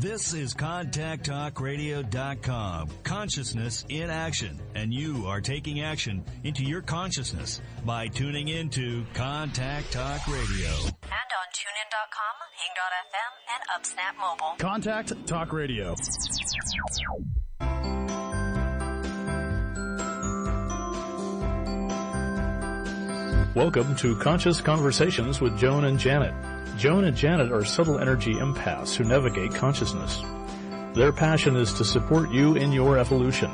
This is ContactTalkRadio.com. Consciousness in action. And you are taking action into your consciousness by tuning into Contact Talk Radio. And on TuneIn.com, Hing.fm, and UpSnap Mobile. Contact Talk Radio. Welcome to Conscious Conversations with Joan and Janet. Joan and Janet are subtle energy empaths who navigate consciousness. Their passion is to support you in your evolution.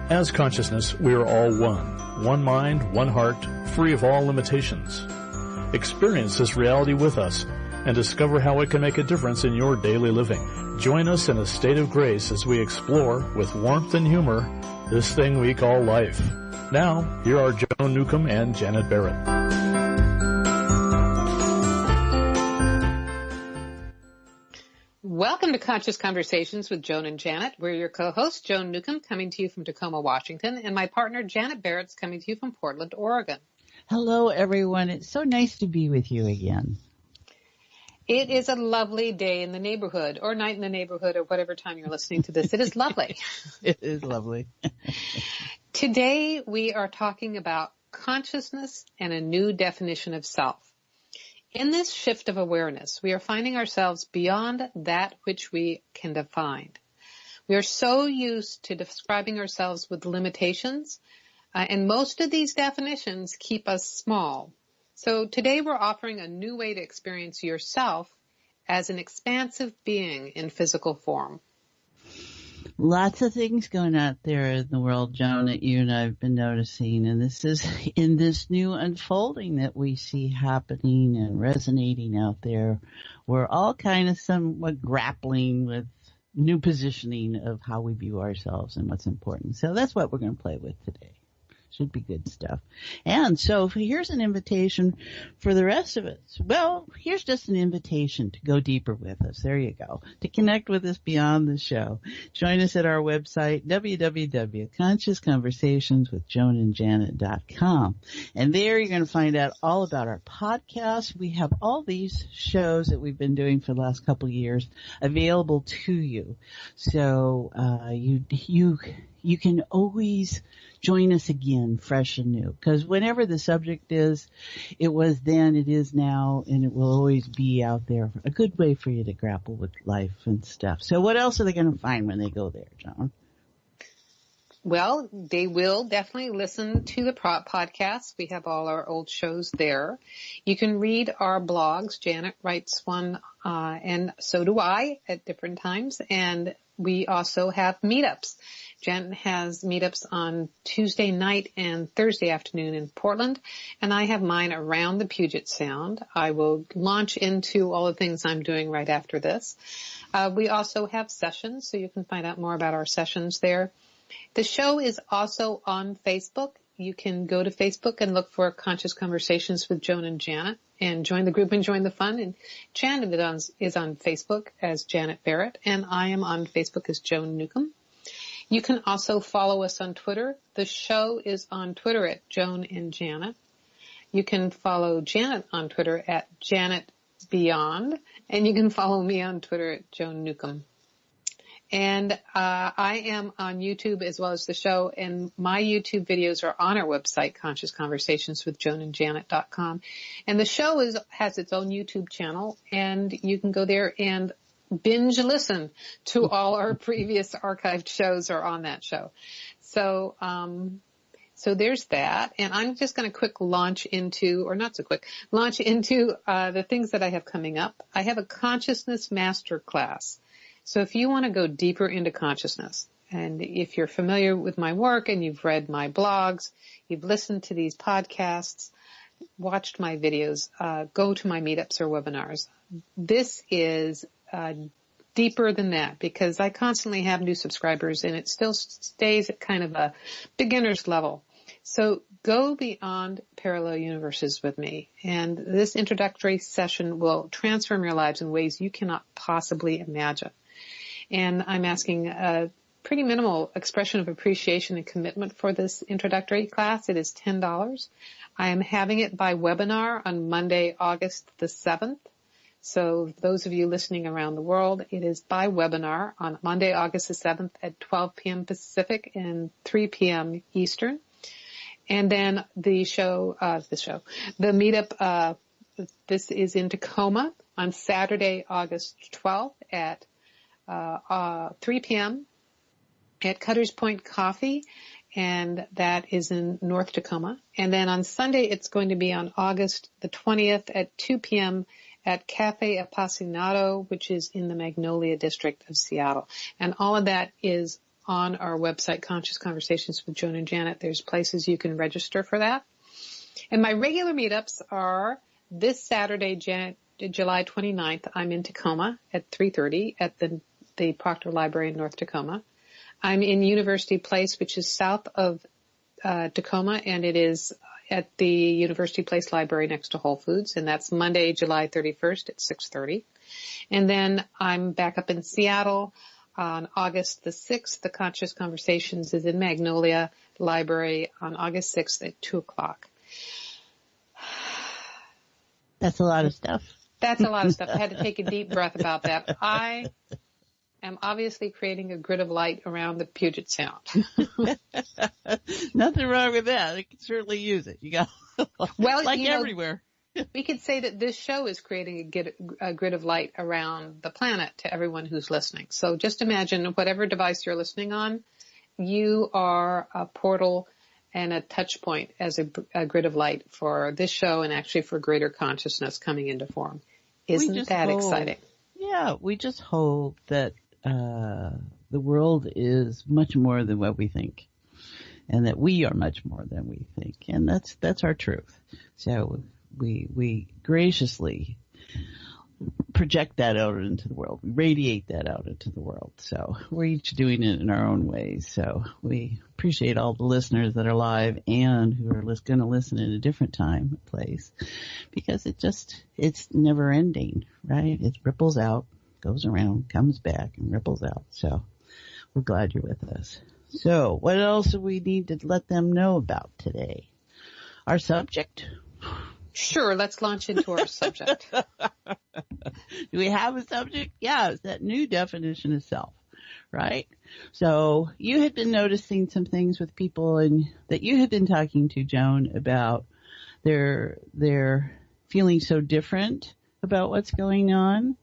As consciousness, we are all one. One mind, one heart, free of all limitations. Experience this reality with us and discover how it can make a difference in your daily living. Join us in a state of grace as we explore, with warmth and humor, this thing we call life. Now, here are Joan Newcomb and Janet Barrett. Welcome to Conscious Conversations with Joan and Janet. We're your co-hosts, Joan Newcomb, coming to you from Tacoma, Washington, and my partner, Janet Barrett's coming to you from Portland, Oregon. Hello, everyone. It's so nice to be with you again. It is a lovely day in the neighborhood, or night in the neighborhood, or whatever time you're listening to this. It is lovely. It is lovely. Today, we are talking about consciousness and a new definition of self. In this shift of awareness, we are finding ourselves beyond that which we can define. We are so used to describing ourselves with limitations, and most of these definitions keep us small. So today we're offering a new way to experience yourself as an expansive being in physical form. Lots of things going out there in the world, Joan, that you and I have been noticing. And this is in this new unfolding that we see happening and resonating out there. We're all kind of somewhat grappling with new positioning of how we view ourselves and what's important. So that's what we're going to play with today. Should be good stuff. And so here's an invitation for the rest of us. Well, here's just an invitation to go deeper with us. There you go. To connect with us beyond the show. Join us at our website, www.consciousconversationswithjoanandjanet.com. And there you're going to find out all about our podcast. We have all these shows that we've been doing for the last couple of years available to you. So, you can always join us again, fresh and new, because whenever the subject is, it was then, it is now, and it will always be out there. A good way for you to grapple with life and stuff. So what else are they going to find when they go there, John? Well, they will definitely listen to the podcast. We have all our old shows there. You can read our blogs. Janet writes one, and so do I at different times. And we also have meetups. Janet has meetups on Tuesday night and Thursday afternoon in Portland, and I have mine around the Puget Sound. I will launch into all the things I'm doing right after this. We also have sessions, so you can find out more about our sessions there. The show is also on Facebook. You can go to Facebook and look for Conscious Conversations with Joan and Janet and join the group and join the fun. And Janet is on Facebook as Janet Barrett, and I am on Facebook as Joan Newcomb. You can also follow us on Twitter. The show is on Twitter at Joan and Janet. You can follow Janet on Twitter at Janet Beyond, and you can follow me on Twitter at Joan Newcomb. And I am on YouTube as well as the show, and my YouTube videos are on our website, consciousconversationswithjoanandjanet.com. And the show has its own YouTube channel, and you can go there and binge listen to all our previous archived shows are on that show. So there's that. And I'm just going to launch into the things that I have coming up. I have a consciousness masterclass. So if you want to go deeper into consciousness, and if you're familiar with my work and you've read my blogs, you've listened to these podcasts, watched my videos, go to my meetups or webinars. This is deeper than that because I constantly have new subscribers and it still stays at kind of a beginner's level. So go beyond parallel universes with me. And this introductory session will transform your lives in ways you cannot possibly imagine. And I'm asking a pretty minimal expression of appreciation and commitment for this introductory class. It is $10. I am having it by webinar on Monday, August the 7th. So those of you listening around the world, it is by webinar on Monday, August the 7th at 12 p.m. Pacific and 3 p.m. Eastern. And then the meetup, this is in Tacoma on Saturday, August 12th at 3 p.m. at Cutter's Point Coffee, and that is in North Tacoma. And then on Sunday, it's going to be on August the 20th at 2 p.m. at Cafe Appassionato, which is in the Magnolia District of Seattle. And all of that is on our website, Conscious Conversations with Joan and Janet. There's places you can register for that. And my regular meetups are this Saturday, July 29th. I'm in Tacoma at 3:30 at the Proctor Library in North Tacoma. I'm in University Place, which is south of Tacoma, and it is at the University Place Library next to Whole Foods, and that's Monday, July 31st at 6:30. And then I'm back up in Seattle on August the 6th. The Conscious Conversations is in Magnolia Library on August 6th at 2 o'clock. That's a lot of stuff. That's a lot of stuff. I had to take a deep breath about that. I am obviously creating a grid of light around the Puget Sound. Nothing wrong with that. I can certainly use it. You got everywhere. We could say that this show is creating a grid of light around the planet to everyone who's listening. So just imagine whatever device you're listening on, you are a portal and a touch point as a grid of light for this show and actually for greater consciousness coming into form. Isn't that exciting? Yeah, we just hope that the world is much more than what we think, and that we are much more than we think, and that's our truth. So we graciously project that out into the world. We radiate that out into the world. So we're each doing it in our own ways. So we appreciate all the listeners that are live and who are going to listen at a different time, place, because it's never ending, right? It ripples out, goes around, comes back, and ripples out. So we're glad you're with us. So what else do we need to let them know about today? Our subject? Sure, let's launch into our subject. Do we have a subject? Yeah, it's that new definition of self, right? So you had been noticing some things with people and that you had been talking to, Joan, about their feeling so different about what's going on,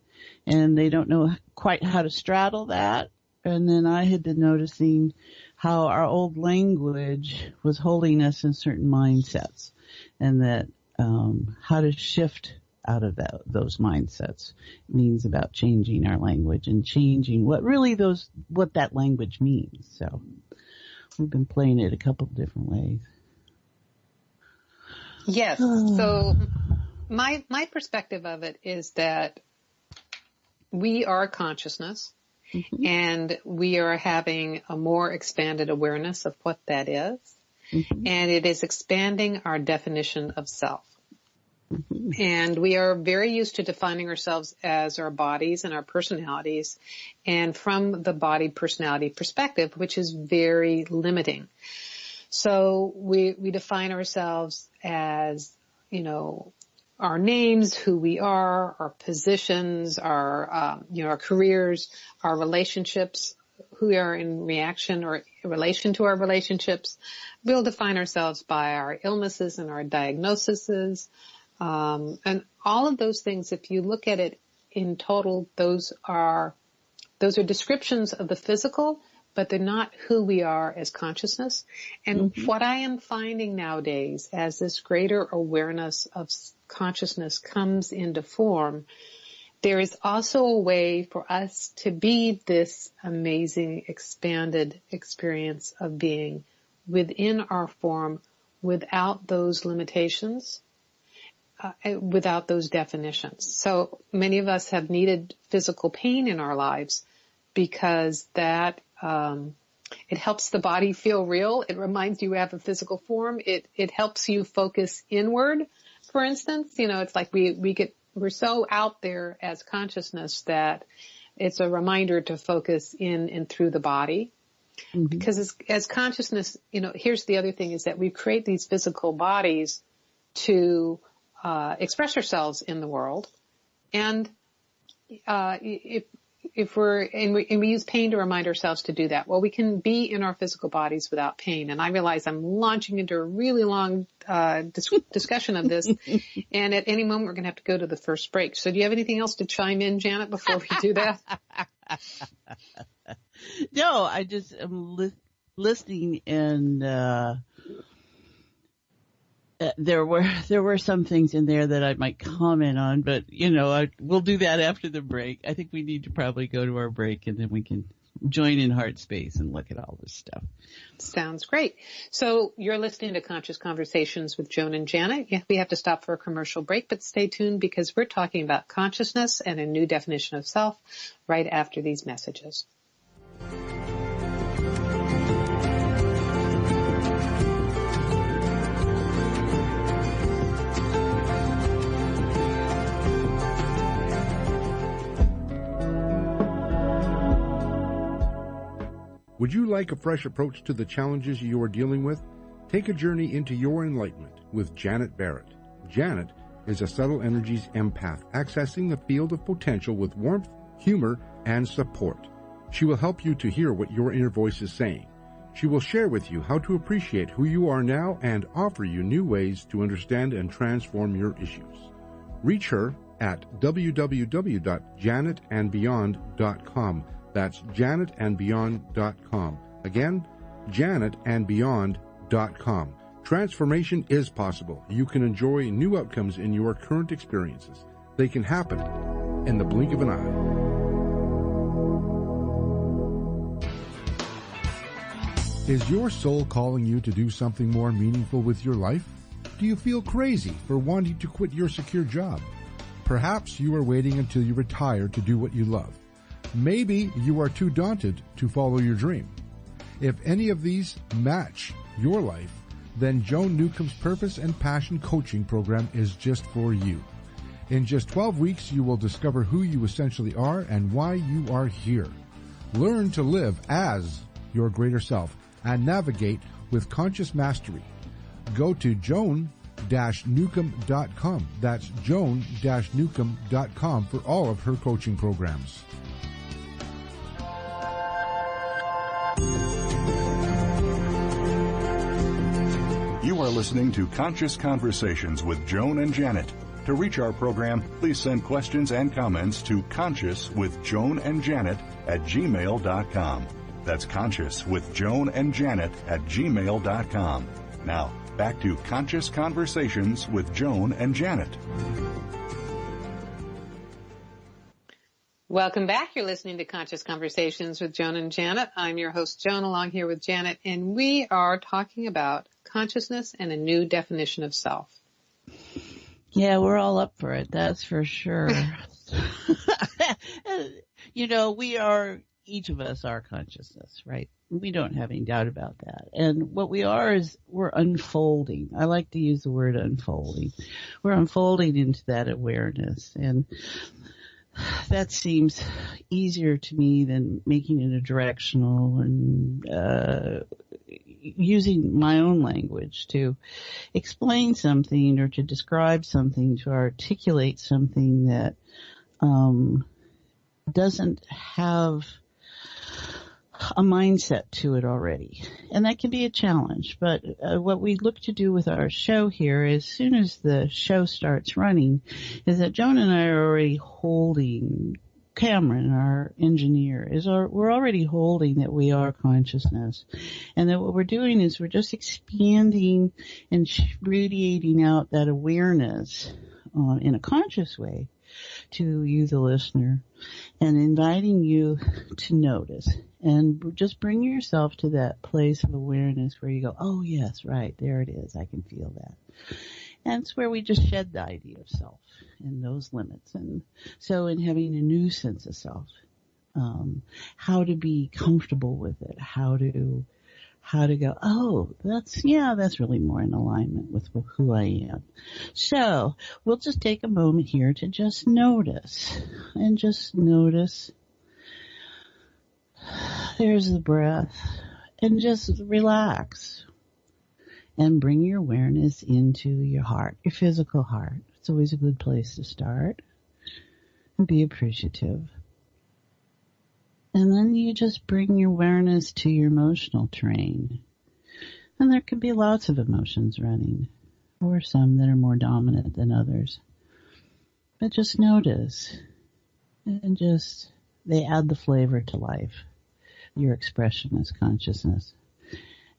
and they don't know quite how to straddle that. And then I had been noticing how our old language was holding us in certain mindsets, and that how to shift out of those mindsets means about changing our language and changing what that language means. So we've been playing it a couple of different ways. Yes. So my perspective of it is that we are consciousness, mm-hmm. and we are having a more expanded awareness of what that is. Mm-hmm. And it is expanding our definition of self. Mm-hmm. And we are very used to defining ourselves as our bodies and our personalities, and from the body personality perspective, which is very limiting. So we define ourselves as, our names, who we are, our positions, our careers, our relationships, who we are in reaction or in relation to our relationships. We'll define ourselves by our illnesses and our diagnoses. And all of those things, if you look at it in total, those are descriptions of the physical, but they're not who we are as consciousness. And mm-hmm. what I am finding nowadays, as this greater awareness of consciousness comes into form, there is also a way for us to be this amazing expanded experience of being within our form, without those limitations, without those definitions. So many of us have needed physical pain in our lives because that it helps the body feel real. It reminds you have a physical form. It helps you focus inward. For instance, it's like we're so out there as consciousness that it's a reminder to focus in and through the body. Mm-hmm. Because as consciousness, here's the other thing, is that we create these physical bodies to express ourselves in the world. And if we use pain to remind ourselves to do that. Well, we can be in our physical bodies without pain. And I realize I'm launching into a really long discussion of this. And at any moment, we're going to have to go to the first break. So do you have anything else to chime in, Janet, before we do that? No, I just am listening, and there were some things in there that I might comment on, but we'll do that after the break. I think we need to probably go to our break, and then we can join in Heart Space and look at all this stuff. Sounds great. So you're listening to Conscious Conversations with Joan and Janet. Yeah, we have to stop for a commercial break, but stay tuned because we're talking about consciousness and a new definition of self right after these messages. Would you like a fresh approach to the challenges you are dealing with? Take a journey into your enlightenment with Janet Barrett. Janet is a subtle energies empath, accessing the field of potential with warmth, humor, and support. She will help you to hear what your inner voice is saying. She will share with you how to appreciate who you are now and offer you new ways to understand and transform your issues. Reach her at www.janetandbeyond.com. That's janetandbeyond.com. Again, janetandbeyond.com. Transformation is possible. You can enjoy new outcomes in your current experiences. They can happen in the blink of an eye. Is your soul calling you to do something more meaningful with your life? Do you feel crazy for wanting to quit your secure job? Perhaps you are waiting until you retire to do what you love. Maybe you are too daunted to follow your dream. If any of these match your life, then Joan Newcomb's Purpose and Passion Coaching Program is just for you. In just 12 weeks, you will discover who you essentially are and why you are here. Learn to live as your greater self and navigate with conscious mastery. Go to joan-newcomb.com. That's joan-newcomb.com for all of her coaching programs. You are listening to Conscious Conversations with Joan and Janet. To reach our program, please send questions and comments to consciouswithjoanandjanet@gmail.com. That's consciouswithjoanandjanet@gmail.com. Now, back to Conscious Conversations with Joan and Janet. Welcome back. You're listening to Conscious Conversations with Joan and Janet. I'm your host, Joan, along here with Janet, and we are talking about consciousness and a new definition of self. Yeah, we're all up for it. That's for sure. Each of us are consciousness, right? We don't have any doubt about that. And what we are is we're unfolding. I like to use the word unfolding. We're unfolding into that awareness. And that seems easier to me than making it a directional and using my own language to explain something or to describe something, to articulate something that doesn't have a mindset to it already. And that can be a challenge. But what we look to do with our show here, as soon as the show starts running, is that Joan and I are already holding, Cameron, our engineer, we're already holding that we are consciousness. And that what we're doing is we're just expanding and radiating out that awareness in a conscious way to you, the listener, and inviting you to notice and just bring yourself to that place of awareness where you go, oh yes, right, there it is, I can feel that. And it's where we just shed the idea of self and those limits. And so in having a new sense of self, how to be comfortable with it, how to go, oh, that's really more in alignment with who I am. So we'll just take a moment here to just notice. There's the breath. And just relax. And bring your awareness into your heart, your physical heart. It's always a good place to start. Be appreciative. And then you just bring your awareness to your emotional terrain. And there can be lots of emotions running, or some that are more dominant than others. But just notice, and just, they add the flavor to life. Your expression is consciousness.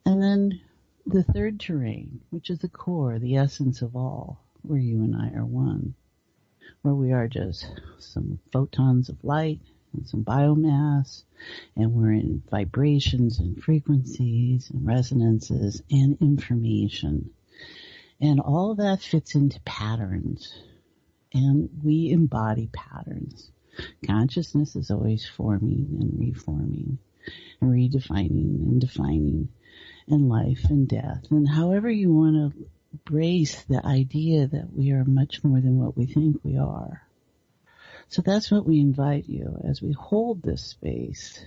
And then the third terrain, which is the core, the essence of all, where you and I are one, where we are just some photons of light and some biomass, and we're in vibrations and frequencies and resonances and information. And all of that fits into patterns, and we embody patterns. Consciousness is always forming and reforming and redefining and defining, and life and death. And however you want to embrace the idea that we are much more than what we think we are. So that's what we invite you as we hold this space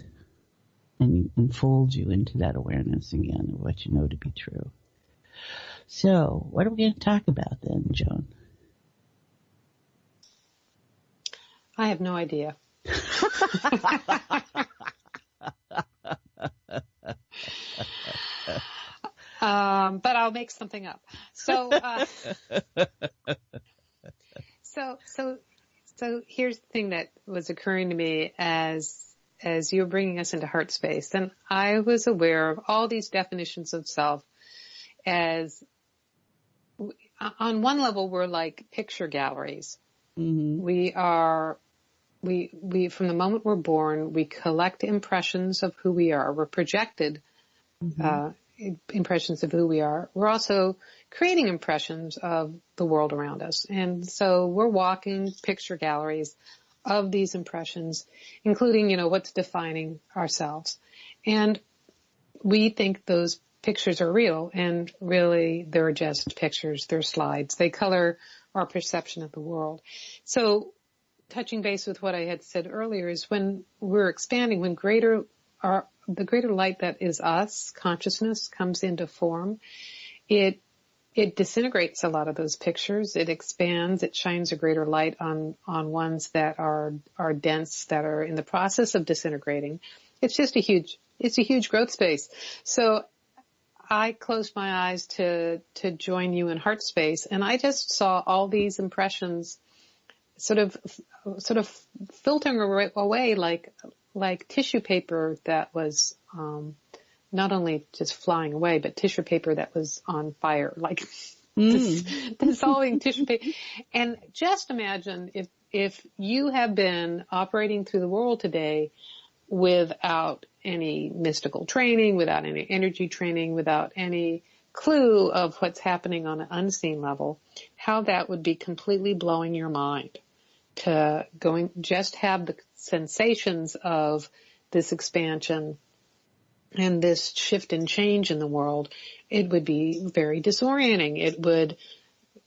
and enfold you into that awareness again of what you know to be true. So what are we going to talk about then, Joan? I have no idea. But I'll make something up. So here's the thing that was occurring to me as you were bringing us into heart space. And I was aware of all these definitions of self as, on one level, we're like picture galleries. Mm-hmm. We from the moment we're born, we collect impressions of who we are. We're projected, impressions of who we are. We're also creating impressions of the world around us. And so we're walking picture galleries of these impressions, including, what's defining ourselves. And we think those pictures are real, and really they're just pictures. They're slides. They color our perception of the world. So touching base with what I had said earlier is when we're expanding, when the greater light that is us, consciousness, comes into form, it disintegrates a lot of those pictures. It expands. It shines a greater light on ones that are dense, that are in the process of disintegrating. It's just a huge growth space. So I closed my eyes to join you in heart space, and I just saw all these impressions sort of filtering away like tissue paper that was not only just flying away, but tissue paper that was on fire, like dissolving tissue paper. And just imagine if you have been operating through the world today without any mystical training, without any energy training, without any clue of what's happening on an unseen level, how that would be completely blowing your mind to just have the sensations of this expansion and this shift and change in the world. It would be very disorienting. It would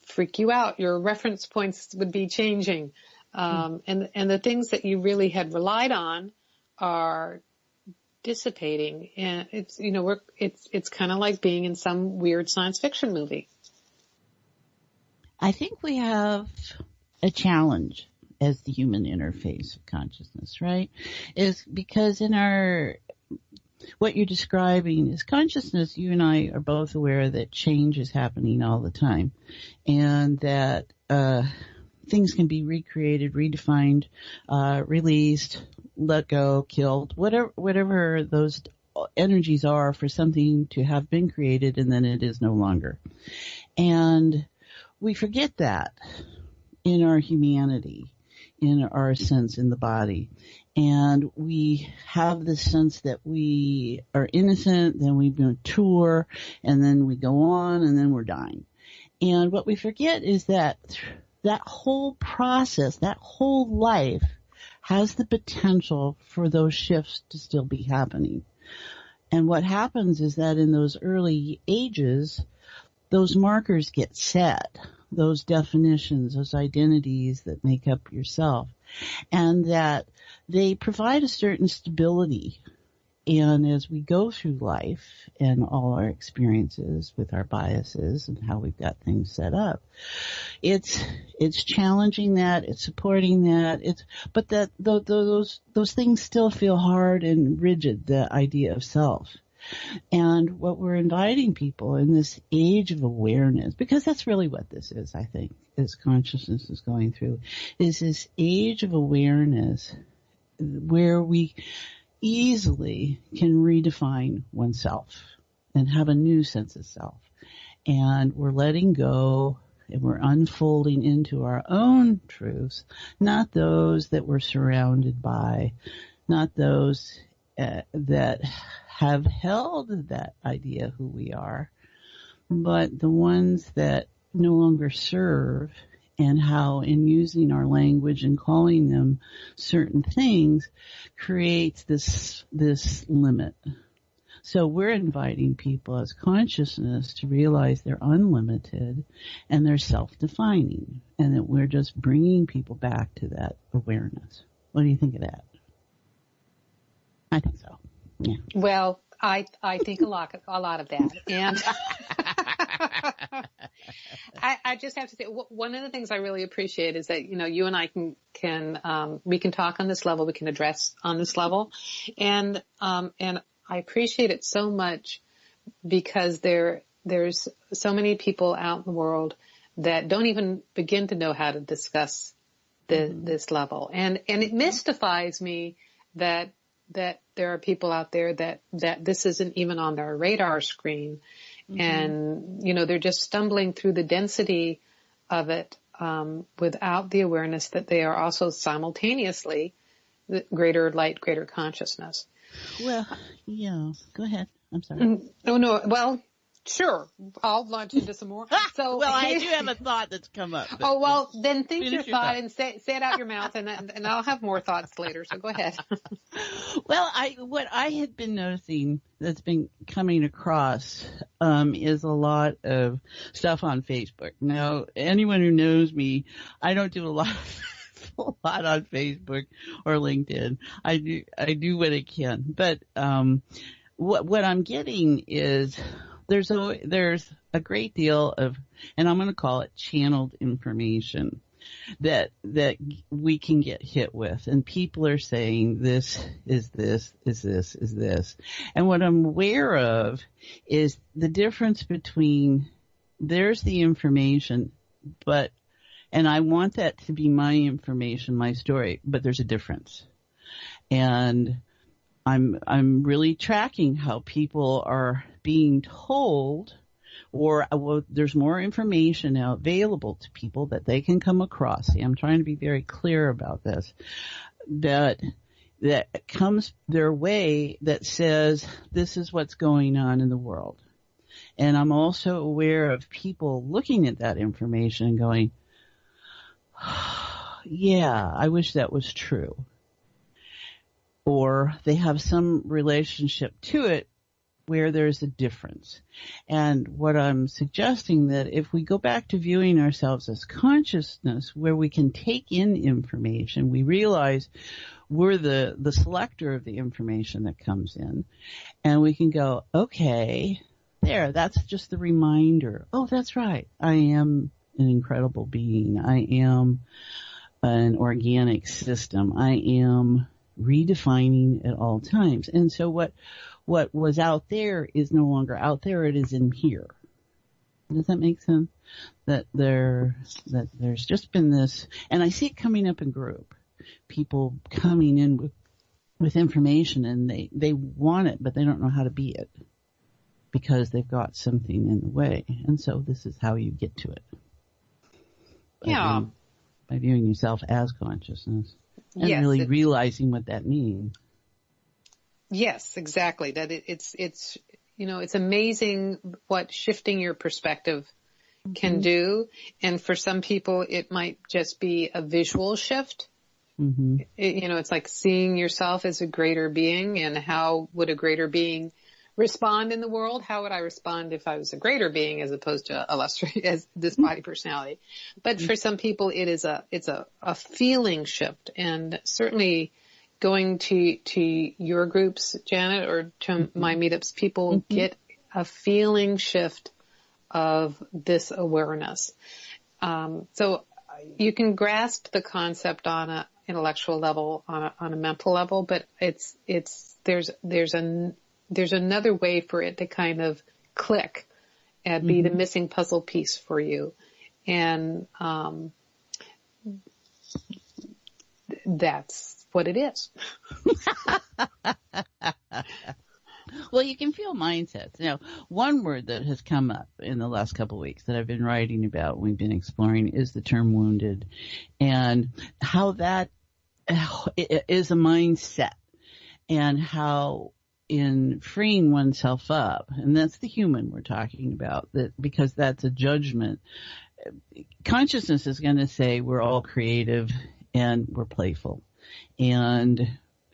freak you out. Your reference points would be changing. And the things that you really had relied on are dissipating. And it's kind of like being in some weird science fiction movie. I think we have a challenge as the human interface of consciousness, right? Is because what you're describing is consciousness. You and I are both aware that change is happening all the time, and that things can be recreated, redefined, released, let go, killed, whatever those energies are for something to have been created, and then it is no longer. And we forget that in our humanity, in our sense in the body. And we have this sense that we are innocent, then we mature, and then we go on, and then we're dying. And what we forget is that whole process, that whole life has the potential for those shifts to still be happening. And what happens is that in those early ages, those markers get set, those definitions, those identities that make up yourself, and that they provide a certain stability And as we go through life and all our experiences with our biases and how we've got things set up, it's challenging that, it's supporting that, but that those things still feel hard and rigid, the idea of self. And what we're inviting people in this age of awareness, because that's really what this is, I think, as consciousness is going through, is this age of awareness where we easily can redefine oneself and have a new sense of self. And we're letting go and we're unfolding into our own truths, not those that we're surrounded by, not those that have held that idea of who we are, but the ones that no longer serve, and how in using our language and calling them certain things creates this limit. So we're inviting people as consciousness to realize they're unlimited and they're self-defining, and that we're just bringing people back to that awareness. What do you think of that? I think so. Yeah. Well, I think a lot of that. And I just have to say, one of the things I really appreciate is that, you and I we can talk on this level, we can address on this level. And I appreciate it so much because there's so many people out in the world that don't even begin to know how to discuss this level. And it mystifies me that there are people out there that this isn't even on their radar screen. Mm-hmm. And, they're just stumbling through the density of it, without the awareness that they are also simultaneously the greater light, greater consciousness. Well, yeah, go ahead. I'm sorry. Oh, no. Well, sure. I'll launch into some more. So, well, I do have a thought that's come up. Oh, well, then think your thought and say it out your mouth, and I'll have more thoughts later. So go ahead. Well, what I had been noticing that's been coming across is a lot of stuff on Facebook. Now, anyone who knows me, I don't do a lot on Facebook or LinkedIn. I do what I can, but what I'm getting is there's a great deal of, and I'm going to call it channeled information that we can get hit with, and people are saying this is this is this is this, and what I'm aware of is the difference between there's the information, and I want that to be my information, my story, but there's a difference, and I'm really tracking how people are being told, or there's more information now available to people that they can come across. See, I'm trying to be very clear about this, that comes their way that says this is what's going on in the world. And I'm also aware of people looking at that information and going, yeah, I wish that was true. Or they have some relationship to it where there's a difference. And what I'm suggesting, that if we go back to viewing ourselves as consciousness, where we can take in information, we realize we're the selector of the information that comes in, and we can go, okay, that's just the reminder. Oh, that's right. I am an incredible being. I am an organic system. I am redefining at all times. And so what was out there is no longer out there. It is in here. Does that make sense? That there's just been this, and I see it coming up in group. People coming in with information, and they want it, but they don't know how to be it because they've got something in the way. And so this is how you get to it. By viewing yourself as consciousness. And really realizing what that means. Yes, exactly. That it's amazing what shifting your perspective can do. And for some people, it might just be a visual shift. Mm-hmm. It's like seeing yourself as a greater being, and how would a greater being respond in the world? How would I respond if I was a greater being as opposed to as this body personality? But for some people, it's a feeling shift, and certainly going to your groups, Janet, or to my meetups, people get a feeling shift of this awareness. So you can grasp the concept on an intellectual level, on a mental level, but there's another way for it to kind of click and be the missing puzzle piece for you. And that's what it is. Well, you can feel mindsets. Now, one word that has come up in the last couple of weeks that I've been writing about, we've been exploring, is the term wounded, and how that is a mindset, and how in freeing oneself up, and that's the human we're talking about, that because that's a judgment. Consciousness is going to say we're all creative and we're playful, and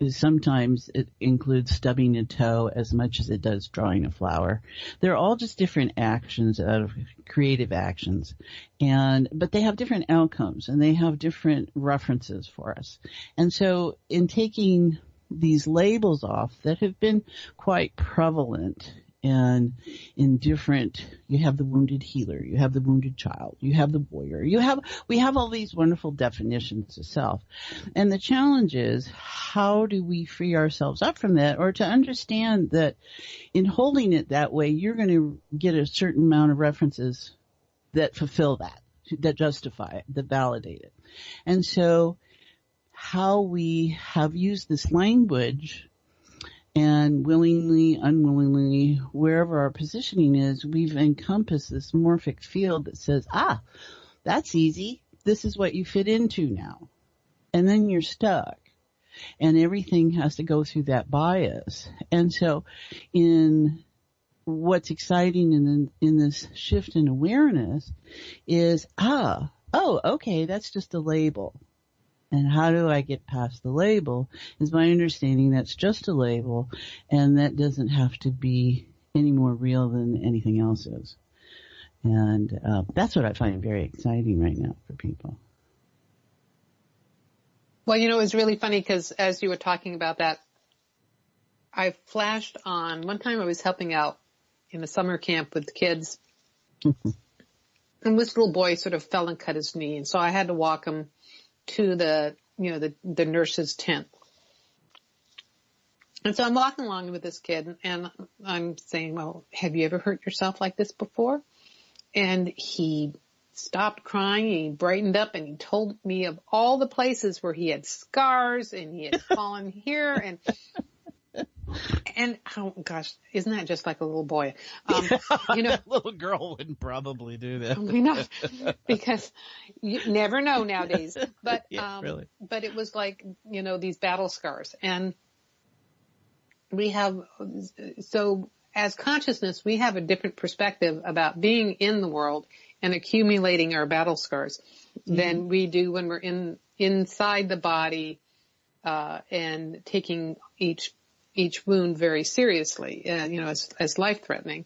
sometimes it includes stubbing a toe as much as it does drawing a flower. They're all just different actions out of creative actions, but they have different outcomes and they have different references for us. And so in taking these labels off that have been quite prevalent and in different, you have the wounded healer, you have the wounded child, you have the warrior, we have all these wonderful definitions of self. And the challenge is, how do we free ourselves up from that, or to understand that in holding it that way, you're going to get a certain amount of references that fulfill that justify it, that validate it. And so how we have used this language, and willingly, unwillingly, wherever our positioning is, we've encompassed this morphic field that says, that's easy. This is what you fit into now. And then you're stuck. And everything has to go through that bias. And so in what's exciting in this shift in awareness is, okay, that's just a label. And how do I get past the label is my understanding that's just a label, and that doesn't have to be any more real than anything else is. And that's what I find very exciting right now for people. Well, it was really funny because as you were talking about that, I flashed on, one time I was helping out in a summer camp with kids, and this little boy sort of fell and cut his knee, and so I had to walk him to the nurse's tent. And so I'm walking along with this kid and I'm saying, well, have you ever hurt yourself like this before? And he stopped crying, he brightened up, and he told me of all the places where he had scars and he had fallen here and oh gosh, isn't that just like a little boy? A little girl wouldn't probably do that. No, because you never know nowadays. But really. But it was like these battle scars, and we have so as consciousness we have a different perspective about being in the world and accumulating our battle scars than we do when we're inside the body and taking each wound very seriously, as life-threatening.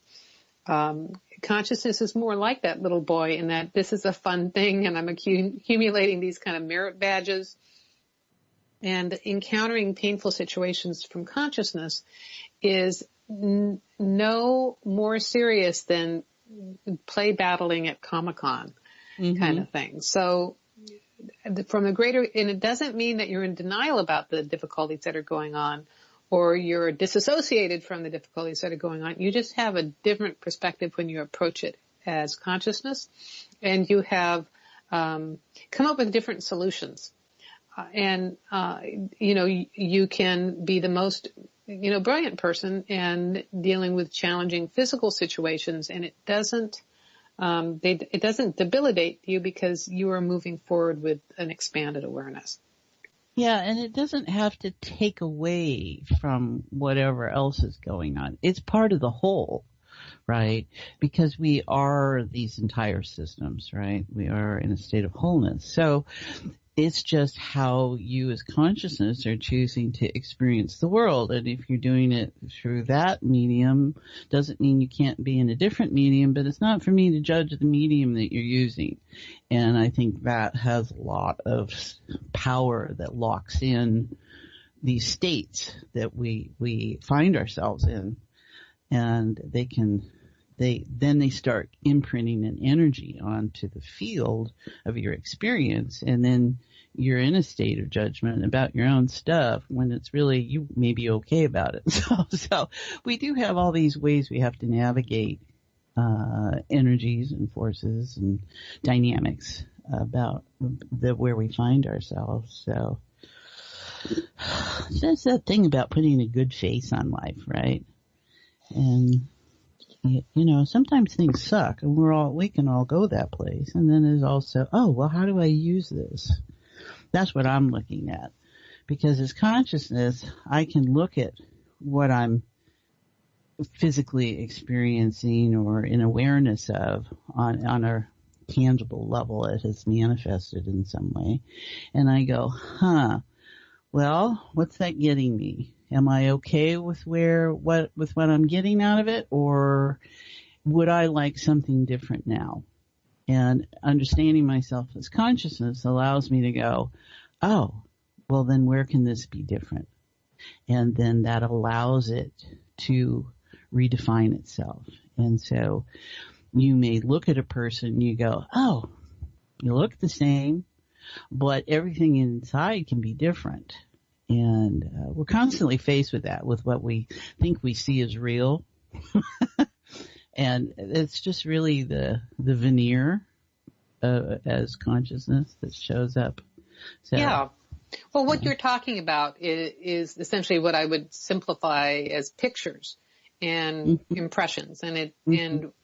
Consciousness is more like that little boy in that this is a fun thing and I'm accumulating these kind of merit badges. And encountering painful situations from consciousness is no more serious than play battling at Comic-Con kind of thing. So from a greater, and it doesn't mean that you're in denial about the difficulties that are going on, or you're disassociated from the difficulties that are going on. You just have a different perspective when you approach it as consciousness, and you have come up with different solutions. You can be the most, brilliant person and dealing with challenging physical situations, and it doesn't debilitate you because you are moving forward with an expanded awareness. Yeah, and it doesn't have to take away from whatever else is going on. It's part of the whole, right? Because we are these entire systems, right? We are in a state of wholeness. So it's just how you as consciousness are choosing to experience the world. And if you're doing it through that medium, doesn't mean you can't be in a different medium, but it's not for me to judge the medium that you're using. And I think that has a lot of power that locks in these states that we find ourselves in, and then they start imprinting an energy onto the field of your experience, and then you're in a state of judgment about your own stuff when it's really, you may be okay about it. So we do have all these ways we have to navigate energies and forces and dynamics about where we find ourselves. So that's that thing about putting a good face on life, right? And sometimes things suck, and we can all go that place. And then there's also, how do I use this? That's what I'm looking at, because as consciousness, I can look at what I'm physically experiencing or in awareness of on a tangible level. It has manifested in some way, and I go, well, what's that getting me? Am I okay with what I'm getting out of it, or would I like something different now? And understanding myself as consciousness allows me to go, well, then where can this be different? And then that allows it to redefine itself. And so you may look at a person and you go, you look the same, but everything inside can be different. And we're constantly faced with that, with what we think we see as real. And it's just really the veneer as consciousness that shows up. So, yeah. Well, what you're talking about is essentially what I would simplify as pictures and impressions. And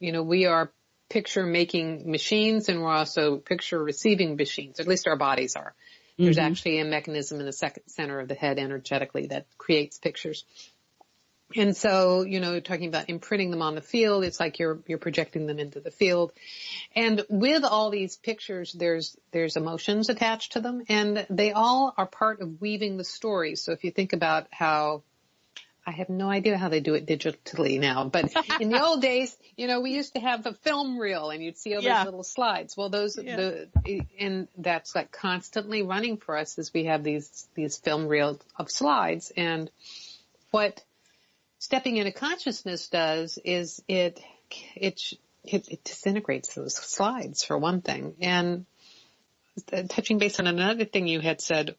we are picture making machines, and we're also picture receiving machines. At least our bodies are. There's actually a mechanism in the second center of the head energetically that creates pictures. And so, talking about imprinting them on the field, it's like you're projecting them into the field. And with all these pictures, there's emotions attached to them, and they all are part of weaving the story. So if you think about how, I have no idea how they do it digitally now, but in the old days, we used to have the film reel, and you'd see all those little slides. Well, and that's like constantly running for us as we have these film reels of slides. And what stepping into consciousness does is it disintegrates those slides, for one thing. And touching base on another thing you had said,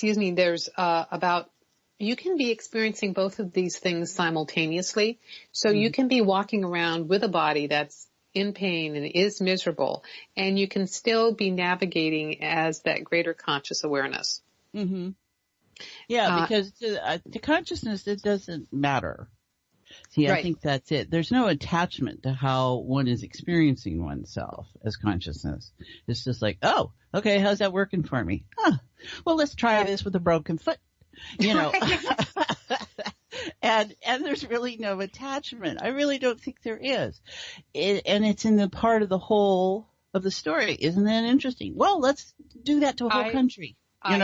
there's about, you can be experiencing both of these things simultaneously. So you can be walking around with a body that's in pain and is miserable, and you can still be navigating as that greater conscious awareness. Mm-hmm. Yeah, because to consciousness, it doesn't matter. See, right. I think that's it. There's no attachment to how one is experiencing oneself as consciousness. It's just like, okay, how's that working for me? Well, let's try this with a broken foot. And there's really no attachment. I really don't think there is. And it's in the part of the whole of the story. Isn't that interesting? Well, let's do that to a whole country. I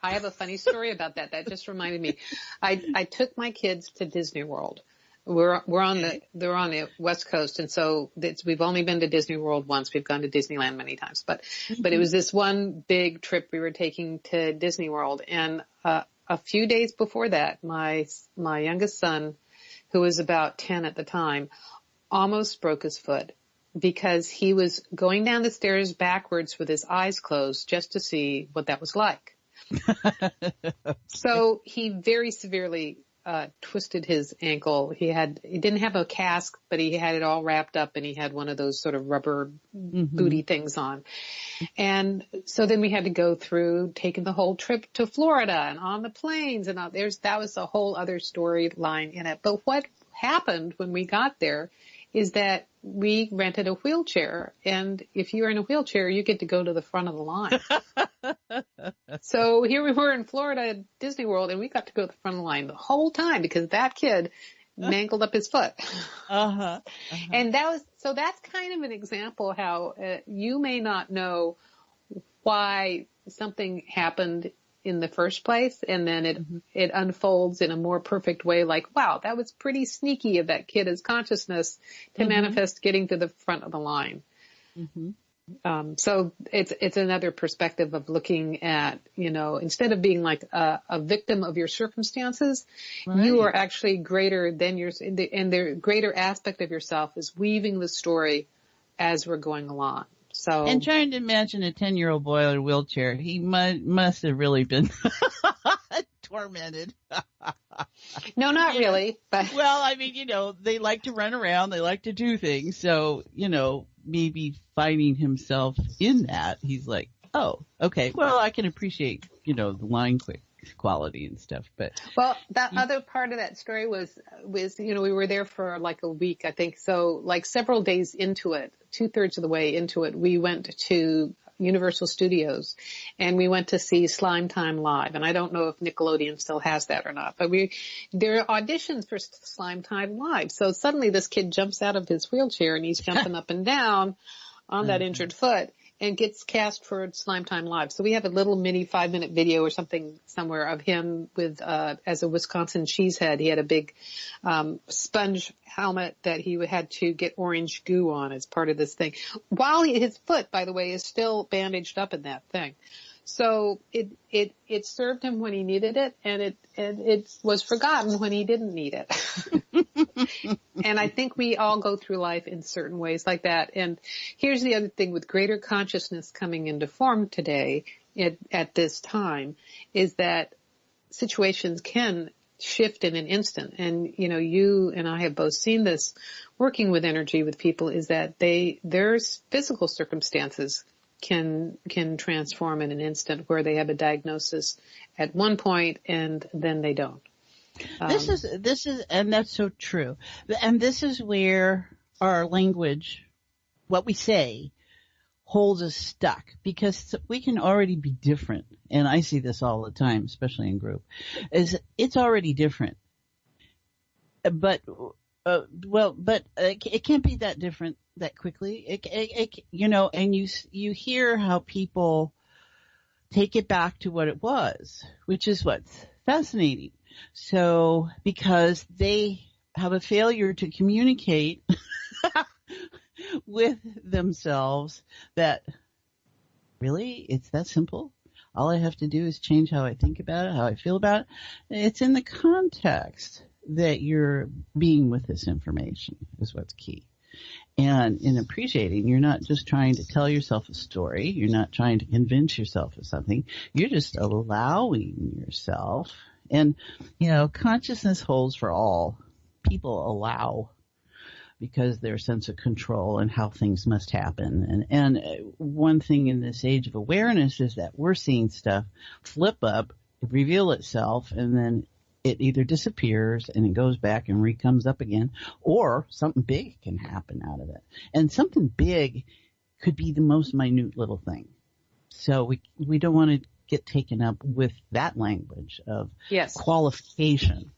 have a funny story about that. That just reminded me. I took my kids to Disney World. They're on the West Coast, and so we've only been to Disney World once. We've gone to Disneyland many times, but it was this one big trip we were taking to Disney World. And a few days before that, my youngest son, who was about 10 at the time, almost broke his foot because he was going down the stairs backwards with his eyes closed just to see what that was like. So he very severely twisted his ankle. He didn't have a cast, but he had it all wrapped up, and he had one of those sort of rubber booty things on. And so then we had to go through taking the whole trip to Florida and on the planes, and that was a whole other storyline in it. But what happened when we got there is that we rented a wheelchair, and if you're in a wheelchair, you get to go to the front of the line. So here we were in Florida at Disney World, and we got to go to the front of the line the whole time because that kid mangled up his foot. And that's kind of an example how you may not know why something happened in the first place, and then it unfolds in a more perfect way, like, wow, that was pretty sneaky of that kid as consciousness to manifest getting to the front of the line. So it's another perspective of looking at, instead of being like a victim of your circumstances, Right. you are actually greater than and the greater aspect of yourself is weaving the story as we're going along. So, and trying to imagine a 10-year-old boy in a wheelchair, he must have really been tormented. no, not really, but well, I mean, they like to run around, they like to do things, so maybe finding himself in that, he's like, oh, okay, well, I can appreciate the line quick quality and stuff, but that other part of that story was we were there for like a week, I think. So like several days into it, 2/3 of the way into it, we went to Universal Studios and we went to see Slime Time Live. And I don't know if Nickelodeon still has that or not, but there are auditions for Slime Time Live. So suddenly this kid jumps out of his wheelchair and he's jumping up and down on that injured foot and gets cast for Slime Time Live. So we have a little mini 5-minute video or something somewhere of him with, as a Wisconsin cheesehead. He had a big, sponge helmet that he had to get orange goo on as part of this thing. While his foot, by the way, is still bandaged up in that thing. So it served him when he needed it, and it was forgotten when he didn't need it. And I think we all go through life in certain ways like that. And here's the other thing with greater consciousness coming into form today at this time is that situations can shift in an instant. And, you and I have both seen this working with energy with people is that their physical circumstances can transform in an instant where they have a diagnosis at one point and then they don't. This is, and that's so true. And this is where our language, what we say, holds us stuck because we can already be different. And I see this all the time, especially in group, it's already different. But, it can't be that different that quickly. And you hear how people take it back to what it was, which is what's fascinating. So, because they have a failure to communicate with themselves that really it's that simple. All I have to do is change how I think about it, how I feel about it. It's in the context that you're being with this information is what's key. And in appreciating, you're not just trying to tell yourself a story. You're not trying to convince yourself of something. You're just allowing yourself. And, consciousness holds for all. People allow because their sense of control and how things must happen. And one thing in this age of awareness is that we're seeing stuff flip up, reveal itself, and then it either disappears and it goes back and comes up again, or something big can happen out of it. And something big could be the most minute little thing. So we don't want to get taken up with that language of qualification.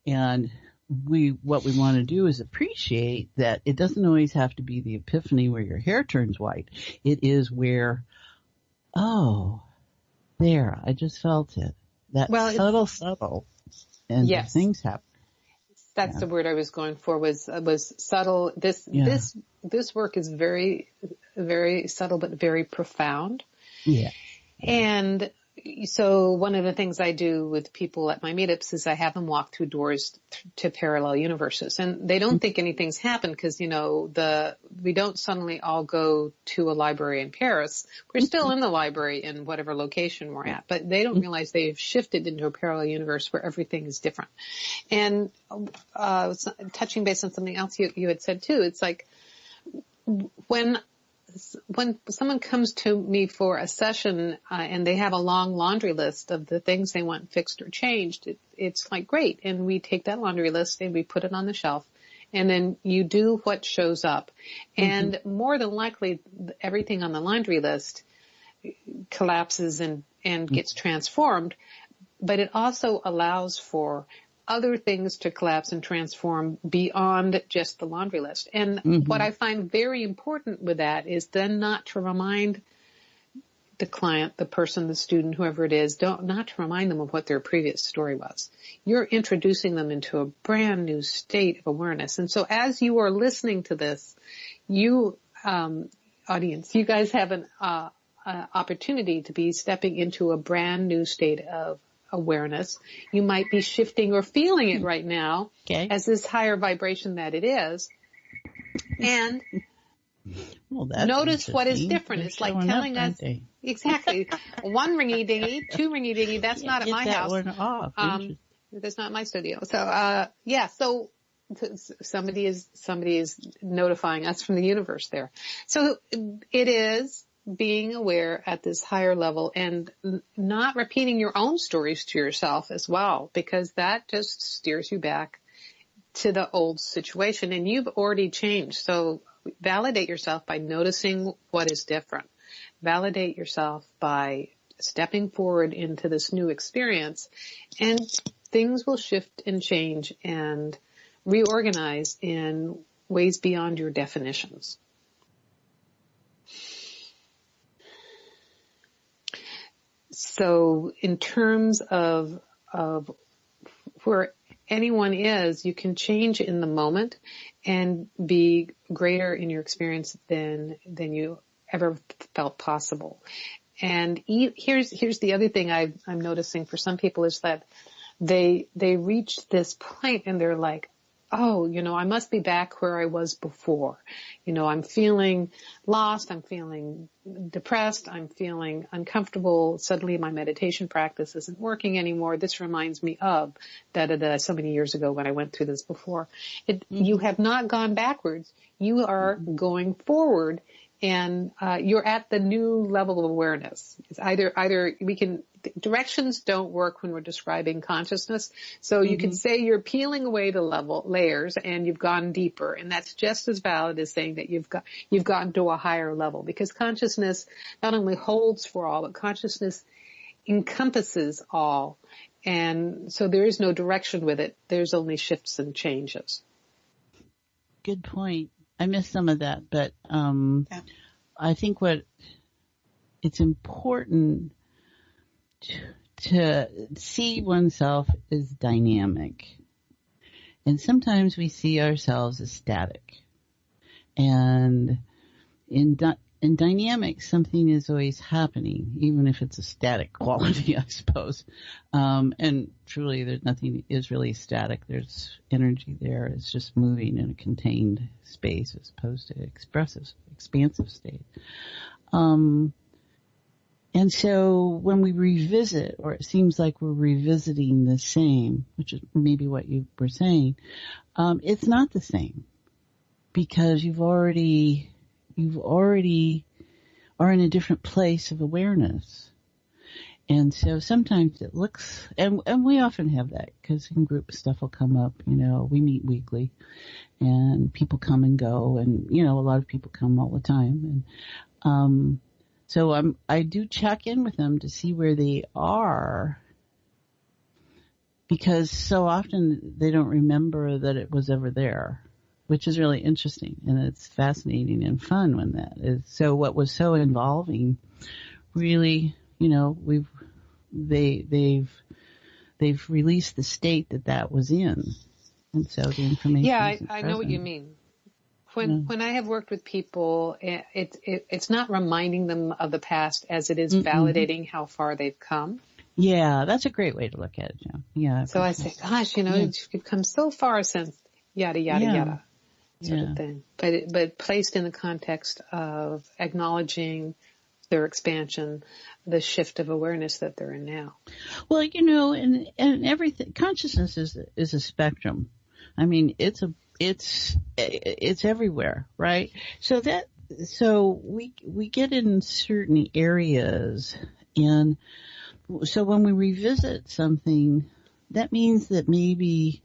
And what we want to do is appreciate that it doesn't always have to be the epiphany where your hair turns white. It is where, oh, there, I just felt it. That subtle. And things happen. That's the word I was going for was subtle. This work is very, very subtle, but very profound. Yeah. And so one of the things I do with people at my meetups is I have them walk through doors to parallel universes, and they don't think anything's happened because, we don't suddenly all go to a library in Paris. We're still in the library in whatever location we're at, but they don't realize they've shifted into a parallel universe where everything is different. And, touching base on something else you had said too, it's like when someone comes to me for a session and they have a long laundry list of the things they want fixed or changed, it's like great. And we take that laundry list and we put it on the shelf. And then you do what shows up. And more than likely, everything on the laundry list collapses and gets transformed. But it also allows for other things to collapse and transform beyond just the laundry list. And what I find very important with that is then not to remind the client, the person, the student, whoever it is, not to remind them of what their previous story was. You're introducing them into a brand new state of awareness. And so as you are listening to this, you audience, you guys have an opportunity to be stepping into a brand new state of awareness. You might be shifting or feeling it right now as this higher vibration that it is. And notice what is different. It's like telling us exactly one ringy dingy, two ringy dingy. That's not at my house. That's not my studio. So so somebody is notifying us from the universe there. So it is being aware at this higher level and not repeating your own stories to yourself as well, because that just steers you back to the old situation, and you've already changed. So validate yourself by noticing what is different. Validate yourself by stepping forward into this new experience, and things will shift and change and reorganize in ways beyond your definitions. So in terms of where anyone is, you can change in the moment and be greater in your experience than you ever felt possible. And here's the other thing I'm noticing for some people is that they reach this point and they're like, oh, I must be back where I was before. I'm feeling lost. I'm feeling depressed. I'm feeling uncomfortable. Suddenly my meditation practice isn't working anymore. This reminds me of so many years ago when I went through this before. You have not gone backwards. You are going forward, and you're at the new level of awareness. It's either directions don't work when we're describing consciousness. So you can say you're peeling away the layers and you've gone deeper, and that's just as valid as saying that you've gotten to a higher level, because consciousness not only holds for all, but consciousness encompasses all. And so there is no direction with it. There's only shifts and changes. Good point. I missed some of that, but I think it's important to see oneself as dynamic. And sometimes we see ourselves as static. And in dynamic, something is always happening, even if it's a static quality, I suppose. And truly, there's nothing is really static. There's energy there. It's just moving in a contained space as opposed to expansive state. And so when we revisit, or it seems like we're revisiting the same, which is maybe what you were saying, it's not the same, because you've already are in a different place of awareness. And so sometimes it looks, and we often have that, because in group stuff will come up, we meet weekly and people come and go, and, a lot of people come all the time. And, so I do check in with them to see where they are, because so often they don't remember that it was ever there, which is really interesting, and it's fascinating and fun when that is. So what was so involving, really, they've released the state that was in, and so the information. Yeah, I know what you mean. When I have worked with people, it's not reminding them of the past as it is validating how far they've come. Yeah, that's a great way to look at it, Joan. Yeah. So I say, gosh, you've come so far since yada, yada, yada sort of thing. But placed in the context of acknowledging their expansion, the shift of awareness that they're in now. Well, and everything, consciousness is a spectrum. I mean, it's everywhere, right? So we get in certain areas, and so when we revisit something, that means that maybe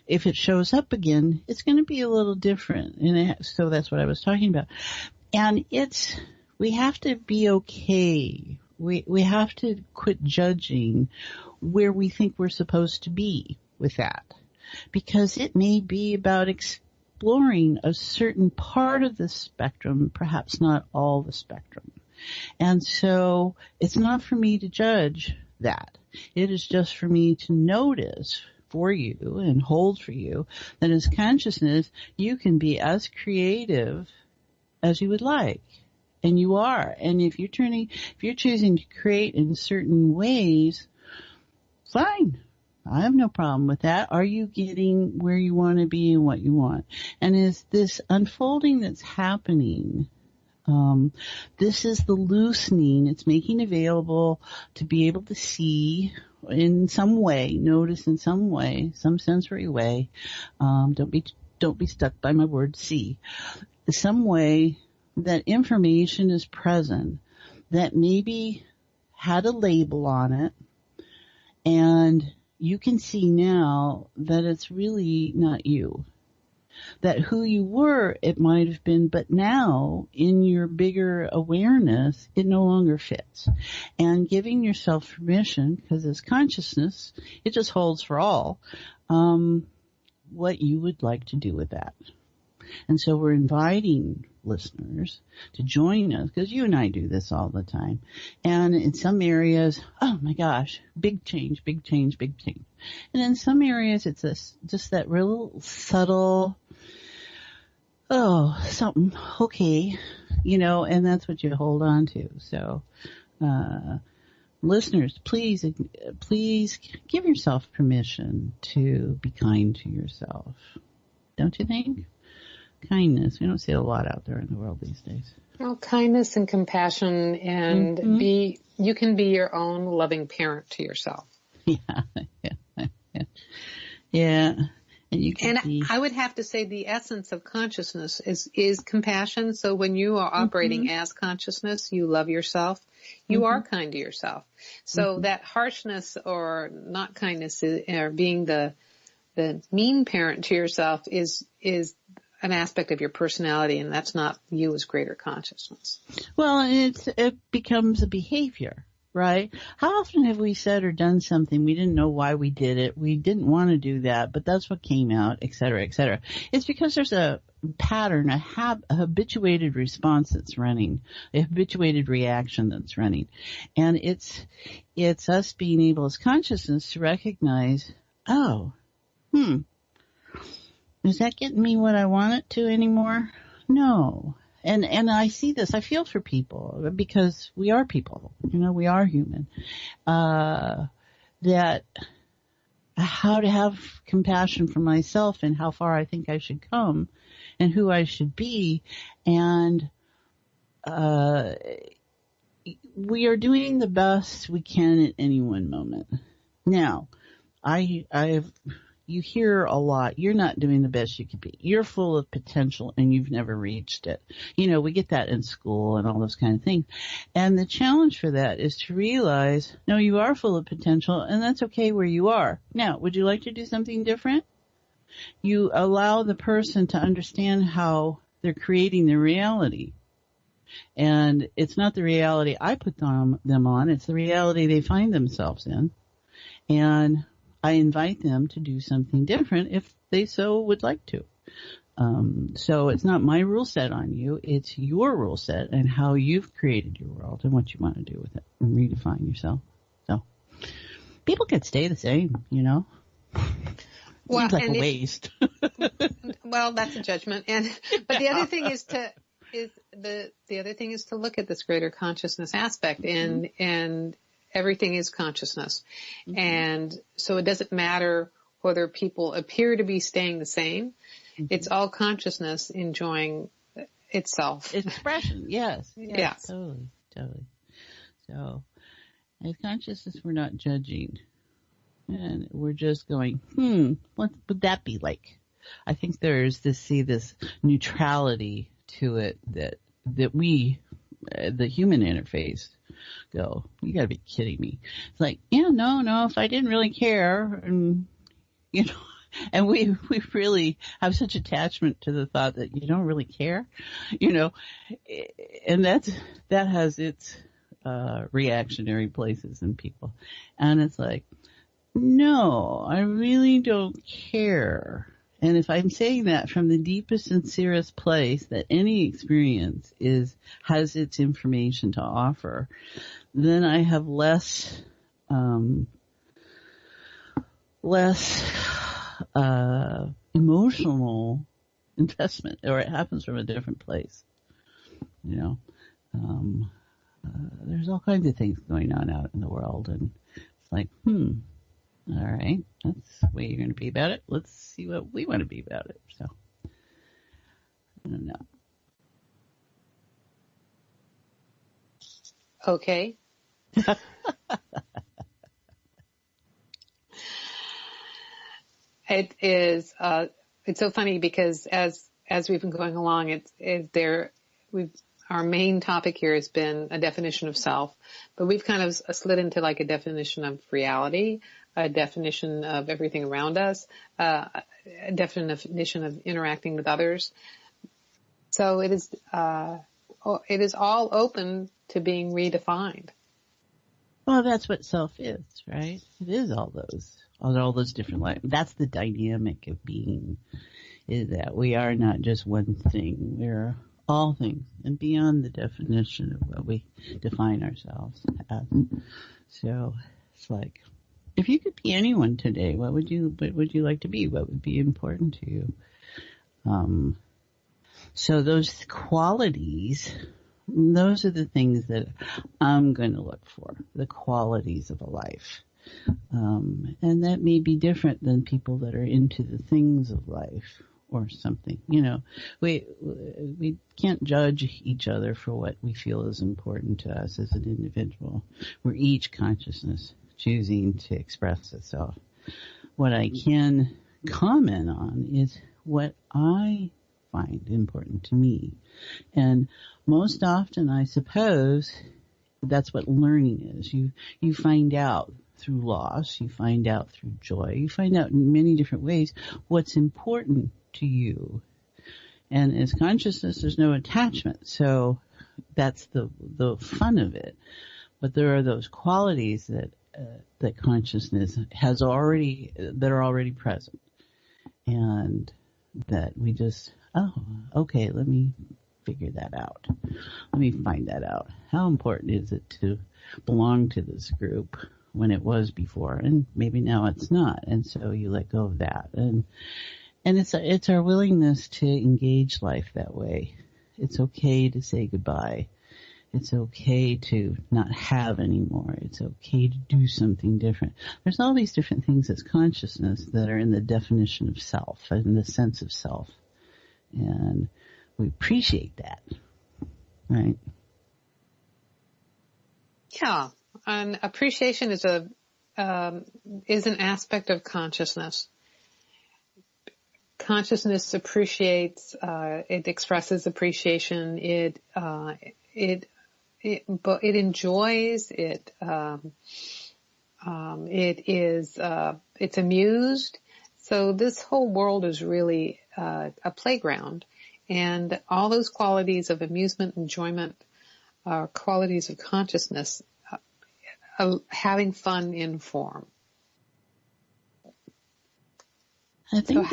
if it shows up again, it's going to be a little different. And so that's what I was talking about. And we have to be okay. We have to quit judging where we think we're supposed to be with that, because it may be about exploring a certain part of the spectrum, perhaps not all the spectrum. And so it's not for me to judge that. It is just for me to notice for you and hold for you that as consciousness, you can be as creative as you would like. And you are. And if you're choosing to create in certain ways, fine. I have no problem with that. Are you getting where you want to be and what you want? And is this unfolding that's happening, this is the loosening. It's making available to be able to see in some way, notice in some way, some sensory way. Don't be stuck by my word see. Some way that information is present that maybe had a label on it, and you can see now that it's really not you. That who you were, it might have been, but now in your bigger awareness, it no longer fits. And giving yourself permission, because as consciousness, it just holds for all, what you would like to do with that. And so we're inviting listeners to join us, because you and I do this all the time. And in some areas, oh my gosh, big change, big change, big change. And in some areas, it's just that real subtle, oh, something, okay, and that's what you hold on to. So, listeners, please give yourself permission to be kind to yourself. Don't you think? Kindness. We don't see a lot out there in the world these days. Well, kindness and compassion, and you can be your own loving parent to yourself. Yeah. And I would have to say the essence of consciousness is compassion. So when you are operating as consciousness, you love yourself. You are kind to yourself. So that harshness or not kindness or being the mean parent to yourself is an aspect of your personality, and that's not you as greater consciousness. Well, it becomes a behavior, right? How often have we said or done something we didn't know why we did it? We didn't want to do that, but that's what came out, et cetera, et cetera. It's because there's a pattern, a habituated response that's running, a habituated reaction that's running. And it's us being able as consciousness to recognize, is that getting me what I want it to anymore? No. And I see this, I feel for people, because we are people, we are human, that how to have compassion for myself and how far I think I should come and who I should be. And, we are doing the best we can at any one moment. Now, you hear a lot, you're not doing the best you could be. You're full of potential and you've never reached it. We get that in school and all those kind of things. And the challenge for that is to realize, no, you are full of potential and that's okay where you are. Now, would you like to do something different? You allow the person to understand how they're creating their reality. And it's not the reality I put them on, it's the reality they find themselves in. And I invite them to do something different if they so would like to. So it's not my rule set on you. It's your rule set and how you've created your world and what you want to do with it and redefine yourself. So people can stay the same, Well, seems like a waste. Well, that's a judgment. But the other thing is to look at this greater consciousness aspect and everything is consciousness. And so it doesn't matter whether people appear to be staying the same. It's all consciousness enjoying itself. Expression, yes. Yeah. Totally. So as consciousness, we're not judging. And we're just going, what would that be like? I think there's this neutrality to it that we, the human interface, go, you gotta be kidding me. It's like, no, if I didn't really care, and and we really have such attachment to the thought that you don't really care, and that has its reactionary places in people. And it's like, no, I really don't care. And if I'm saying that from the deepest, sincerest place that any experience has its information to offer, then I have less emotional investment, or it happens from a different place, There's all kinds of things going on out in the world, and it's like, all right, that's the way you're going to be about it. Let's see what we want to be about it. So, I don't know. Okay. It is. It's so funny because as we've been going along, our main topic here has been a definition of self, but we've kind of slid into like a definition of reality, a definition of everything around us, a definition of interacting with others. So it is all open to being redefined. Well, that's what self is, right? It is all those different lives. That's the dynamic of being, is that we are not just one thing. We're all things and beyond the definition of what we define ourselves as. So it's like, if you could be anyone today, what would you like to be? What would be important to you? So those qualities, those are the things that I'm going to look for, the qualities of a life. And that may be different than people that are into the things of life or something. You know, we can't judge each other for what we feel is important to us as an individual. We're each consciousness choosing to express itself. What I can comment on is what I find important to me. And most often, I suppose, that's what learning is. You find out through loss, you find out through joy, you find out in many different ways what's important to you. And as consciousness, there's no attachment, so that's the fun of it. But there are those qualities that consciousness has that are already present, and that we just, okay, let me figure that out. Let me find that out. How important is it to belong to this group when it was before, and maybe now it's not, and so you let go of that. And it's our willingness to engage life that way. It's okay to say goodbye. It's okay to not have anymore. It's okay to do something different. There's all these different things as consciousness that are in the definition of self, in the sense of self. And we appreciate that, right? Yeah, and appreciation is an aspect of consciousness. Consciousness appreciates. It expresses appreciation. It enjoys. It's amused. So this whole world is really a playground, and all those qualities of amusement, enjoyment, are qualities of consciousness, having fun in form. I think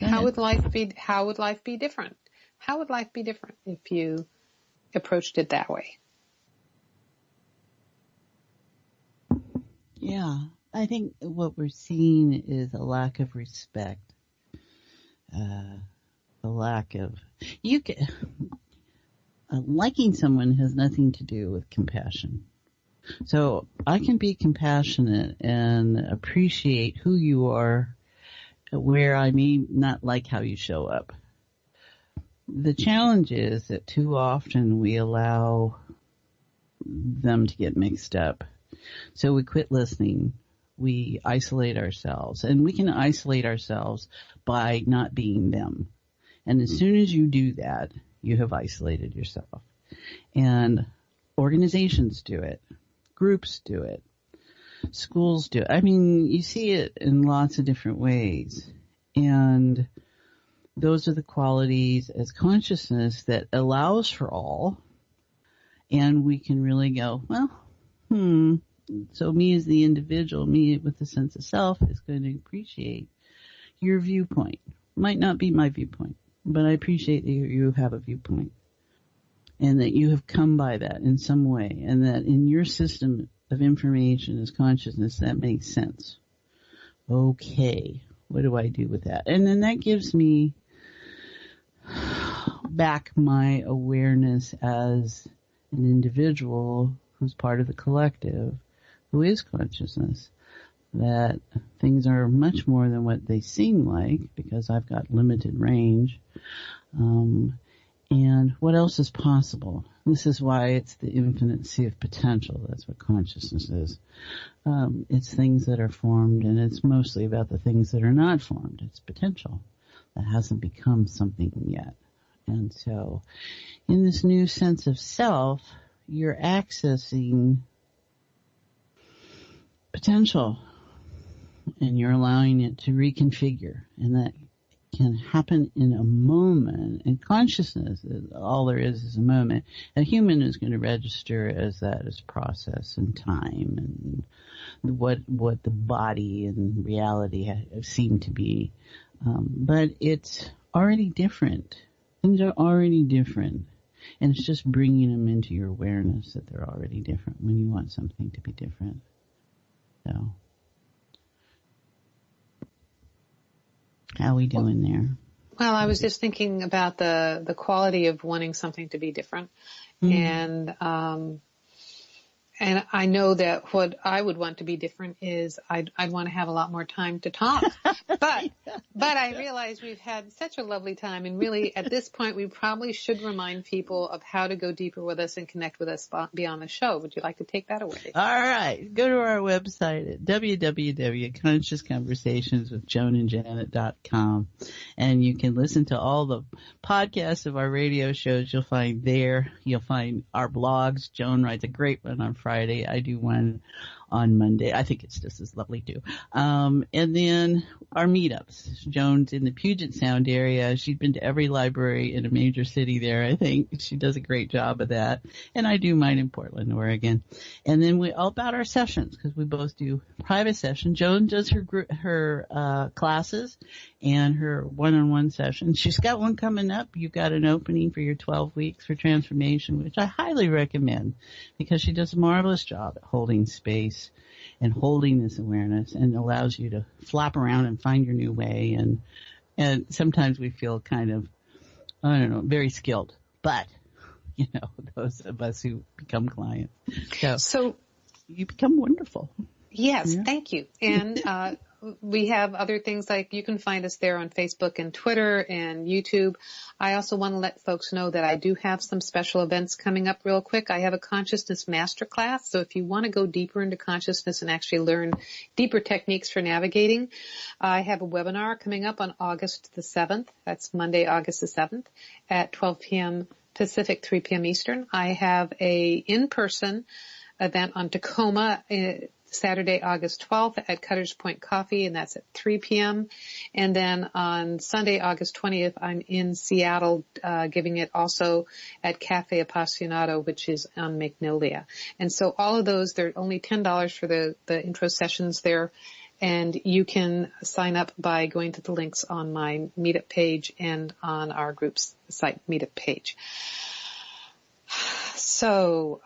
How would life be different? How would life be different if you approached it that way? Yeah, I think what we're seeing is a lack of respect, a lack of liking someone has nothing to do with compassion. So I can be compassionate and appreciate who you are, where I may not like how you show up. The challenge is that too often we allow them to get mixed up. So we quit listening. We isolate ourselves, and we can isolate ourselves by not being them. And as soon as you do that, you have isolated yourself. And organizations do it. Groups do it. Schools do it. I mean, you see it in lots of different ways. And those are the qualities as consciousness that allows for all. And we can really go, so me as the individual, me with the sense of self, is going to appreciate your viewpoint. Might not be my viewpoint, but I appreciate that you have a viewpoint. And that you have come by that in some way, and that in your system of information as consciousness, that makes sense. Okay, what do I do with that? And then that gives me back my awareness as an individual who's part of the collective, who is consciousness, that things are much more than what they seem like because I've got limited range. And what else is possible? This is why it's the infinite sea of potential. That's what consciousness is. It's things that are formed, and it's mostly about the things that are not formed. It's potential that hasn't become something yet. And so in this new sense of self, you're accessing potential, and you're allowing it to reconfigure, and that can happen in a moment. And consciousness, all there is a moment. A human is going to register as that as process and time and what the body and reality seem to be. But it's already different. Things are already different. And it's just bringing them into your awareness that they're already different when you want something to be different. So, how are we doing there? Well, I was just thinking about the quality of wanting something to be different. Mm-hmm. And I know that what I would want to be different is I'd want to have a lot more time to talk. But I realize we've had such a lovely time, and really at this point we probably should remind people of how to go deeper with us and connect with us beyond the show. Would you like to take that away? All right. Go to our website at www.consciousconversationswithjoanandjanet.com, and you can listen to all the podcasts of our radio shows you'll find there. You'll find our blogs. Joan writes a great one on Friday. I do one on Monday. I think it's just as lovely too. And then our meetups. Joan's in the Puget Sound area. She's been to every library in a major city there, I think. She does a great job of that. And I do mine in Portland, Oregon. And then all about our sessions, because we both do private sessions. Joan does her classes and her one-on-one sessions. She's got one coming up. You've got an opening for your 12 weeks for transformation, which I highly recommend because she does a marvelous job at holding space and holding this awareness, and allows you to flap around and find your new way. And sometimes we feel kind of, I don't know, very skilled, but you know, those of us who become clients. So you become wonderful. Yes, yeah. Thank you. And we have other things like you can find us there on Facebook and Twitter and YouTube. I also want to let folks know that I do have some special events coming up real quick. I have a consciousness masterclass. So if you want to go deeper into consciousness and actually learn deeper techniques for navigating, I have a webinar coming up on August the 7th. That's Monday, August the 7th at 12 p.m. Pacific, 3 p.m. Eastern. I have a in-person event on Tacoma Saturday, August 12th at Cutter's Point Coffee, and that's at 3 p.m. And then on Sunday, August 20th, I'm in Seattle, giving it also at Cafe Appassionato, which is on Magnolia. And so all of those, they're only $10 for the intro sessions there. And you can sign up by going to the links on my meetup page and on our group's site meetup page. So,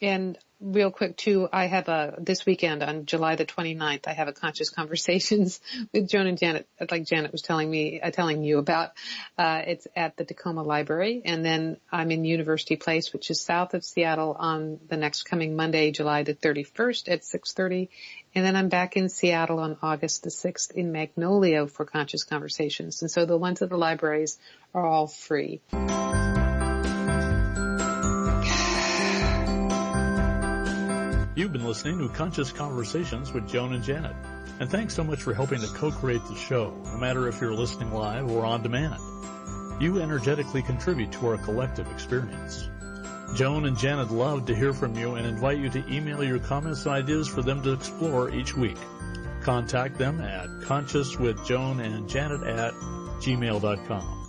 and real quick too, I have this weekend on July the 29th, I have a Conscious Conversations with Joan and Janet, like Janet was telling you about. It's at the Tacoma Library, and then I'm in University Place, which is south of Seattle, on the next coming Monday, July the 31st at 6:30. And then I'm back in Seattle on August the 6th in Magnolia for Conscious Conversations. And so the ones at the libraries are all free. You've been listening to Conscious Conversations with Joan and Janet. And thanks so much for helping to co-create the show, no matter if you're listening live or on demand. You energetically contribute to our collective experience. Joan and Janet love to hear from you and invite you to email your comments and ideas for them to explore each week. Contact them at consciouswithjoanandjanet@gmail.com.